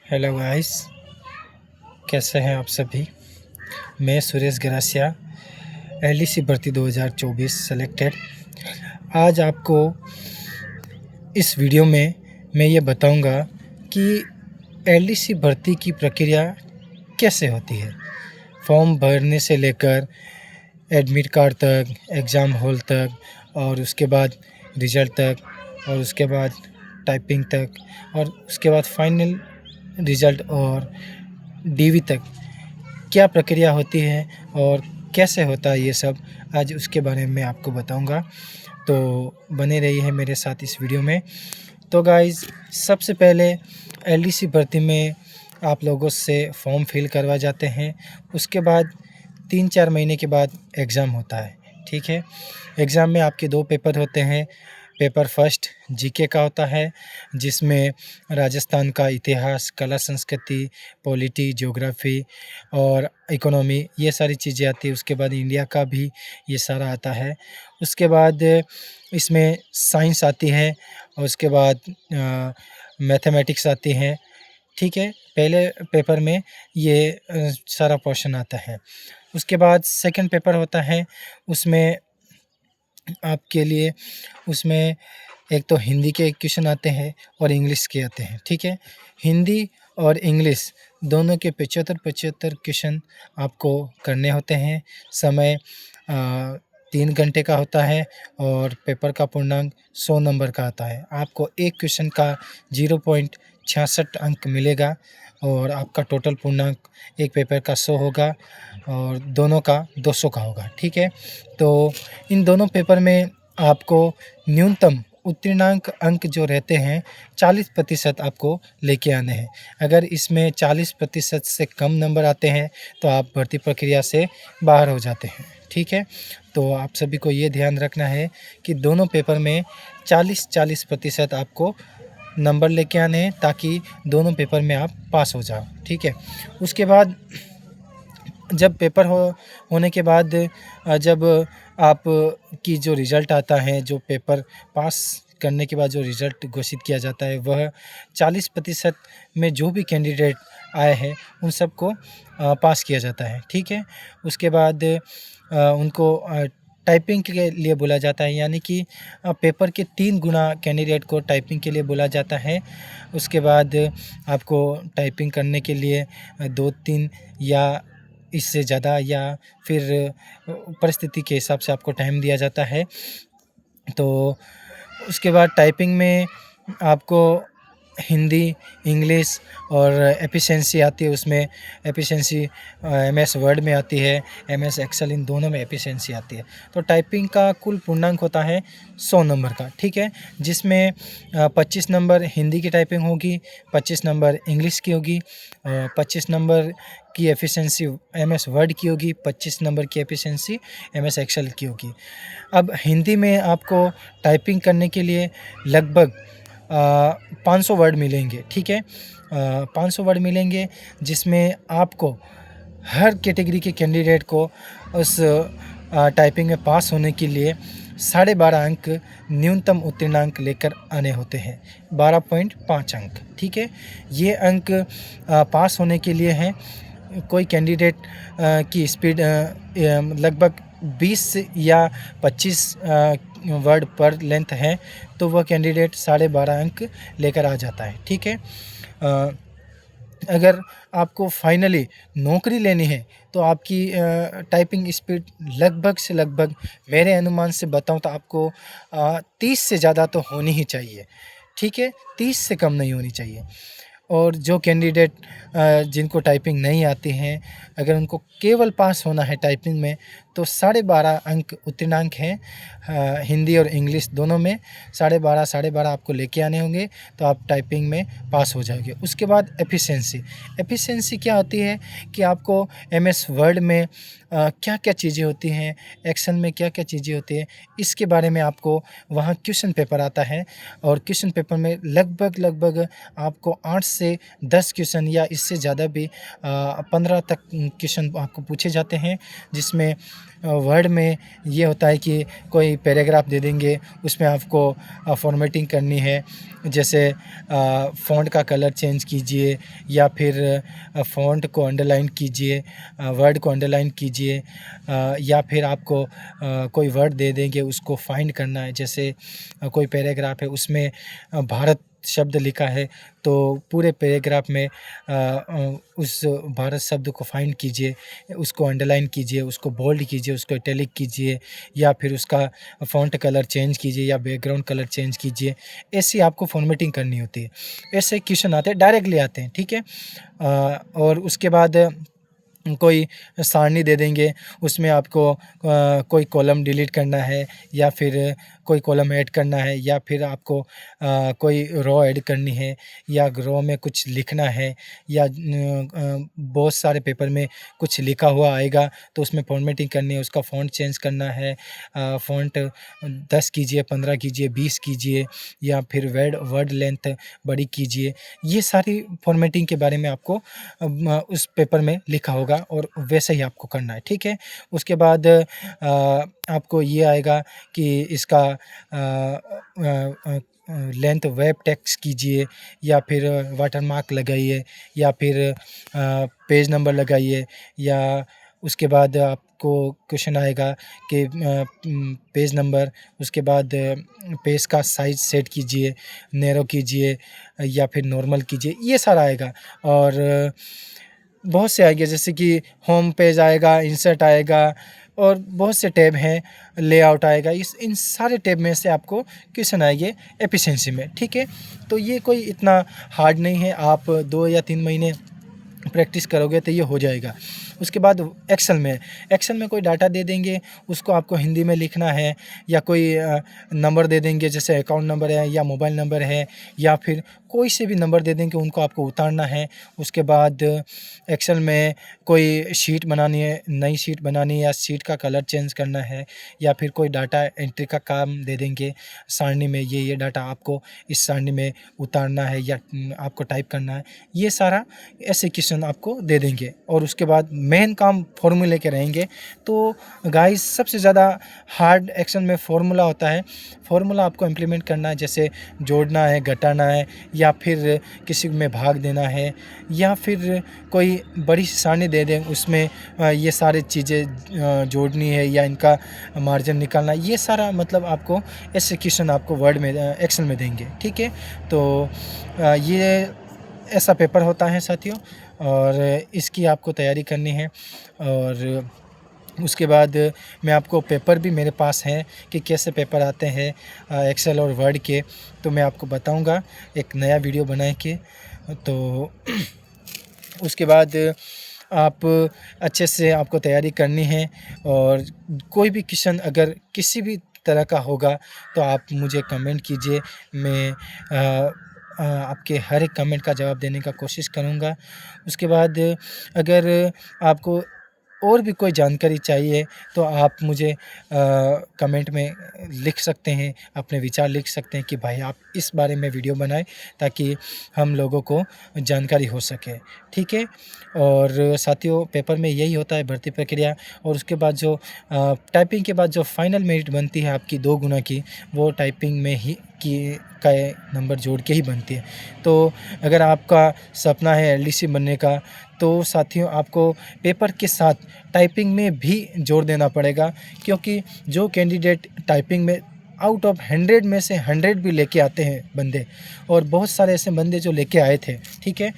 Hello guys, कैसे हैं आप सभी। मैं सुरेश गरासिया, एलडीसी भर्ती 2024 सेलेक्टेड। आज आपको इस वीडियो में मैं ये बताऊंगा कि एलडीसी भर्ती की प्रक्रिया कैसे होती है। फॉर्म भरने से लेकर एडमिट कार्ड तक, एग्ज़ाम हॉल तक, और उसके बाद रिज़ल्ट तक, और उसके बाद टाइपिंग तक, और उसके बाद फाइनल रिज़ल्ट और डीवी तक क्या प्रक्रिया होती है और कैसे होता है ये सब, आज उसके बारे में आपको बताऊंगा। तो बने रहिए मेरे साथ इस वीडियो में। तो गाइज़, सबसे पहले एलडीसी भर्ती में आप लोगों से फॉर्म फिल करवा जाते हैं। उसके बाद 3-4 महीने के बाद एग्ज़ाम होता है, ठीक है। एग्ज़ाम में आपके 2 पेपर होते हैं। पेपर फर्स्ट जीके का होता है, जिसमें राजस्थान का इतिहास, कला संस्कृति, पॉलिटी, ज्योग्राफी और इकोनॉमी, ये सारी चीज़ें आती है। उसके बाद इंडिया का भी ये सारा आता है। उसके बाद इसमें साइंस आती है, और उसके बाद मैथमेटिक्स आती हैं, ठीक है। पहले पेपर में ये सारा पोर्शन आता है। उसके बाद सेकंड पेपर होता है, उसमें आपके लिए उसमें एक तो हिंदी के क्वेश्चन आते हैं और इंग्लिश के आते हैं, ठीक है। हिंदी और इंग्लिश दोनों के 75-75 क्वेश्चन आपको करने होते हैं। समय 3 घंटे का होता है और पेपर का पूर्णांक 100 नंबर का आता है। आपको एक क्वेश्चन का 0.66 अंक मिलेगा और आपका टोटल पूर्णांक एक पेपर का 100 होगा और दोनों का 200 का होगा, ठीक है। तो इन दोनों पेपर में आपको न्यूनतम उत्तीर्णांक अंक जो रहते हैं 40% आपको लेके आने हैं। अगर इसमें 40% से कम नंबर आते हैं तो आप भर्ती प्रक्रिया से बाहर हो जाते हैं, ठीक है। तो आप सभी को ये ध्यान रखना है कि दोनों पेपर में 40-40% आपको नंबर लेके आने हैं, ताकि दोनों पेपर में आप पास हो जाओ, ठीक है। उसके बाद जब पेपर होने के बाद जब आप की जो रिज़ल्ट आता है, जो पेपर पास करने के बाद जो रिज़ल्ट घोषित किया जाता है, वह 40% में जो भी कैंडिडेट आए हैं उन सबको पास किया जाता है, ठीक है। उसके बाद उनको टाइपिंग के लिए बोला जाता है, यानी कि पेपर के 3 गुना कैंडिडेट को टाइपिंग के लिए बोला जाता है। उसके बाद आपको टाइपिंग करने के लिए 2-3 या इससे ज़्यादा या फिर परिस्थिति के हिसाब से आपको टाइम दिया जाता है। तो उसके बाद टाइपिंग में आपको हिंदी, इंग्लिश और एफिशिएंसी आती है। उसमें एफिशिएंसी एमएस वर्ड में आती है, एमएस एक्सेल, इन दोनों में एफिशिएंसी आती है। तो टाइपिंग का कुल पूर्णांक होता है 100 नंबर का, ठीक है, जिसमें 25 नंबर हिंदी की टाइपिंग होगी, 25 नंबर इंग्लिश की होगी, 25 नंबर की एफिशिएंसी एमएस वर्ड की होगी, 25 नंबर की एफिशिएंसी एमएस एक्सेल की होगी। अब हिंदी में आपको टाइपिंग करने के लिए लगभग 500 वर्ड मिलेंगे, ठीक है। 500 वर्ड मिलेंगे, जिसमें आपको हर कैटेगरी के कैंडिडेट को उस टाइपिंग में पास होने के लिए 12.5 अंक न्यूनतम उत्तीर्णांक लेकर आने होते हैं, 12.5 अंक, ठीक है। ये अंक पास होने के लिए हैं। कोई कैंडिडेट की स्पीड लगभग 20 या 25 वर्ड पर लेंथ है, तो वह कैंडिडेट 12.5 अंक लेकर आ जाता है, ठीक है। अगर आपको फाइनली नौकरी लेनी है तो आपकी टाइपिंग स्पीड लगभग से लगभग, मेरे अनुमान से बताऊं तो आपको 30 से ज़्यादा तो होनी ही चाहिए, ठीक है, 30 से कम नहीं होनी चाहिए। और जो कैंडिडेट जिनको टाइपिंग नहीं आती हैं, अगर उनको केवल पास होना है टाइपिंग में, तो 12.5 अंक उत्तीर्णांक हैं। हिंदी और इंग्लिश दोनों में 12.5 आपको लेके आने होंगे, तो आप टाइपिंग में पास हो जाओगे। उसके बाद एफिशिएंसी क्या होती है कि आपको एमएस वर्ड में क्या क्या चीज़ें होती हैं, एक्सेल में क्या क्या चीज़ें होती हैं, इसके बारे में आपको वहाँ क्वेश्चन पेपर आता है, और क्वेश्चन पेपर में लगभग आपको 8 से 10 क्वेश्चन या इससे ज़्यादा भी 15 तक क्वेश्चन आपको पूछे जाते हैं, जिसमें वर्ड में ये होता है कि कोई पैराग्राफ दे देंगे, उसमें आपको फॉर्मेटिंग करनी है, जैसे फ़ॉन्ट का कलर चेंज कीजिए या फिर फ़ॉन्ट को अंडरलाइन कीजिए, वर्ड को अंडरलाइन कीजिए, या फिर आपको कोई वर्ड दे देंगे उसको फाइंड करना है। जैसे कोई पैराग्राफ है उसमें भारत शब्द लिखा है, तो पूरे पैराग्राफ में उस भारत शब्द को फाइंड कीजिए, उसको अंडरलाइन कीजिए, उसको बोल्ड कीजिए, उसको इटैलिक कीजिए, या फिर उसका फ़ॉन्ट कलर चेंज कीजिए या बैकग्राउंड कलर चेंज कीजिए। ऐसी आपको फॉर्मेटिंग करनी होती है। ऐसे क्वेश्चन आते हैं, डायरेक्टली आते हैं, ठीक है। और उसके बाद कोई सारणी दे देंगे, उसमें आपको कोई कॉलम डिलीट करना है या फिर कोई कॉलम ऐड करना है, या फिर आपको कोई रो ऐड करनी है, या रो में कुछ लिखना है, या बहुत सारे पेपर में कुछ लिखा हुआ आएगा तो उसमें फॉर्मेटिंग करनी है, उसका फ़ॉन्ट चेंज करना है, फ़ॉन्ट 10 कीजिए, 15 कीजिए, 20 कीजिए, या फिर वर्ड लेंथ बड़ी कीजिए। ये सारी फॉर्मेटिंग के बारे में आपको उस पेपर में लिखा होगा और वैसे ही आपको करना है, ठीक है। उसके बाद आपको ये आएगा कि इसका लेंथ वेब टेक्स्ट कीजिए, या फिर वाटरमार्क लगाइए, या फिर पेज नंबर लगाइए, या उसके बाद आपको क्वेश्चन आएगा कि पेज नंबर, उसके बाद पेज का साइज़ सेट कीजिए, नैरो कीजिए या फिर नॉर्मल कीजिए, ये सारा आएगा। और बहुत से आएंगे, जैसे कि होम पेज आएगा, इंसर्ट आएगा, और बहुत से टैब हैं, लेआउट आएगा। इन सारे टैब में से आपको क्वेश्चन आएंगे एफिशिएंसी में, ठीक है। तो ये कोई इतना हार्ड नहीं है, आप 2 या 3 महीने प्रैक्टिस करोगे तो ये हो जाएगा। उसके बाद एक्सेल में कोई डाटा दे देंगे, उसको आपको हिंदी में लिखना है, या कोई नंबर दे देंगे, जैसे अकाउंट नंबर है या मोबाइल नंबर है, या फिर कोई से भी नंबर दे देंगे, उनको आपको उतारना है। उसके बाद एक्सेल में कोई शीट बनानी है, नई शीट बनानी है, या शीट का कलर चेंज करना है, या फिर कोई डाटा एंट्री का काम दे देंगे, सारणी में ये डाटा आपको इस सारणी में उतारना है या आपको टाइप करना है। ये सारा ऐसे क्वेश्चन आपको दे देंगे, और उसके बाद मेन काम फॉर्मूले के रहेंगे। तो गाइस, सबसे ज़्यादा हार्ड एक्शन में फॉर्मूला होता है। फॉर्मूला आपको इम्प्लीमेंट करना है, जैसे जोड़ना है, घटाना है, या फिर किसी में भाग देना है, या फिर कोई बड़ी सारणी दे दें, उसमें ये सारी चीज़ें जोड़नी है या इनका मार्जिन निकालना है। ये सारा मतलब आपको ऐसे क्वेश्चन आपको वर्ड में एक्सेल में देंगे, ठीक है। तो ये ऐसा पेपर होता है साथियों, और इसकी आपको तैयारी करनी है। और उसके बाद मैं आपको पेपर भी मेरे पास हैं कि कैसे पेपर आते हैं एक्सेल और वर्ड के, तो मैं आपको बताऊंगा एक नया वीडियो बना के। तो उसके बाद आप अच्छे से आपको तैयारी करनी है, और कोई भी क्वेश्चन अगर किसी भी तरह का होगा तो आप मुझे कमेंट कीजिए, मैं आपके हर एक कमेंट का जवाब देने का कोशिश करूँगा। उसके बाद अगर आपको और भी कोई जानकारी चाहिए तो आप मुझे कमेंट में लिख सकते हैं, अपने विचार लिख सकते हैं कि भाई आप इस बारे में वीडियो बनाएं, ताकि हम लोगों को जानकारी हो सके, ठीक है। और साथियों, पेपर में यही होता है, भर्ती प्रक्रिया। और उसके बाद जो टाइपिंग के बाद जो फाइनल मेरिट बनती है आपकी 2 गुना की, वो टाइपिंग में ही का नंबर जोड़ के ही बनती है। तो अगर आपका सपना है एलडीसी बनने का, तो साथियों आपको पेपर के साथ टाइपिंग में भी जोड़ देना पड़ेगा, क्योंकि जो कैंडिडेट टाइपिंग में आउट ऑफ 100 में से 100 भी लेके आते हैं बंदे, और बहुत सारे ऐसे बंदे जो लेके आए थे, ठीक है।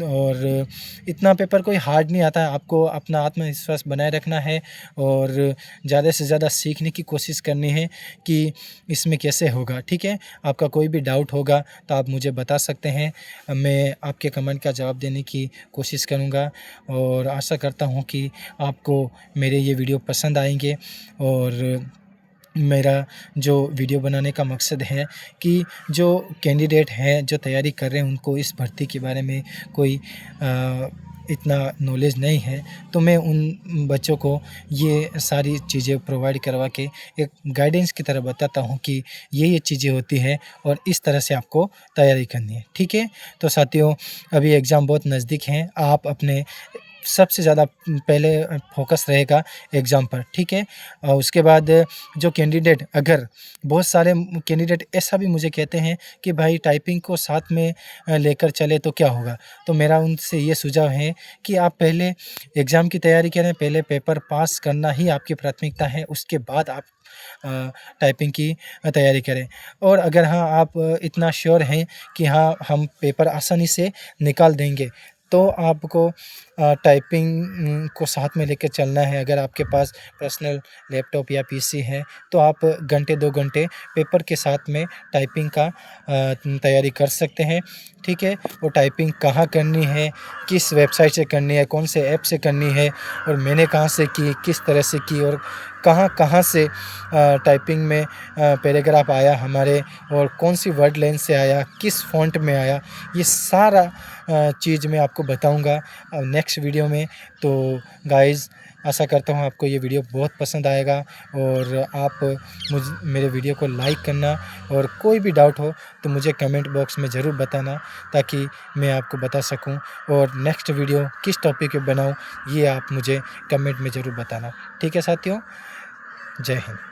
और इतना पेपर कोई हार्ड नहीं आता है। आपको अपना आत्मविश्वास बनाए रखना है, और ज़्यादा से ज़्यादा सीखने की कोशिश करनी है कि इसमें कैसे होगा, ठीक है। आपका कोई भी डाउट होगा तो आप मुझे बता सकते हैं, मैं आपके कमेंट का जवाब देने की कोशिश करूँगा। और आशा करता हूँ कि आपको मेरे ये वीडियो पसंद आएंगे। और मेरा जो वीडियो बनाने का मकसद है कि जो कैंडिडेट हैं, जो तैयारी कर रहे हैं, उनको इस भर्ती के बारे में कोई इतना नॉलेज नहीं है, तो मैं उन बच्चों को ये सारी चीज़ें प्रोवाइड करवा के एक गाइडेंस की तरह बताता हूँ कि ये चीज़ें होती है और इस तरह से आपको तैयारी करनी है। ठीक है? तो साथियों, अभी एग्ज़ाम बहुत नज़दीक हैं, आप अपने सबसे ज़्यादा पहले फ़ोकस रहेगा एग्ज़ाम पर। ठीक है? और उसके बाद जो कैंडिडेट, अगर बहुत सारे कैंडिडेट ऐसा भी मुझे कहते हैं कि भाई टाइपिंग को साथ में लेकर चले तो क्या होगा? तो मेरा उनसे ये सुझाव है कि आप पहले एग्ज़ाम की तैयारी करें, पहले पेपर पास करना ही आपकी प्राथमिकता है, उसके बाद आप टाइपिंग की तैयारी करें। और अगर हाँ, आप इतना श्योर हैं कि हाँ, हम पेपर आसानी से निकाल देंगे, तो आपको टाइपिंग को साथ में लेके चलना है। अगर आपके पास पर्सनल लैपटॉप या पीसी है, तो आप घंटे 2 घंटे पेपर के साथ में टाइपिंग का तैयारी कर सकते हैं। ठीक है? वो टाइपिंग कहाँ करनी है, किस वेबसाइट से करनी है, कौन से ऐप से करनी है और मैंने कहाँ से की, किस तरह से की और कहाँ-कहाँ से टाइपिंग में पैराग्राफ आया हमारे और कौन-सी वर्ड लेंथ से आया, किस फ़ॉन्ट में आया, ये सारा चीज़ मैं आपको बताऊँगा नेक्स्ट वीडियो में। तो गाइज़, आशा करता हूँ आपको ये वीडियो बहुत पसंद आएगा और आप मेरे वीडियो को लाइक करना और कोई भी डाउट हो तो मुझे कमेंट बॉक्स में ज़रूर बताना, ताकि मैं आपको बता सकूं और नेक्स्ट वीडियो किस टॉपिक पे बनाऊं, ये आप मुझे कमेंट में ज़रूर बताना। ठीक है साथियों? जय हिंद।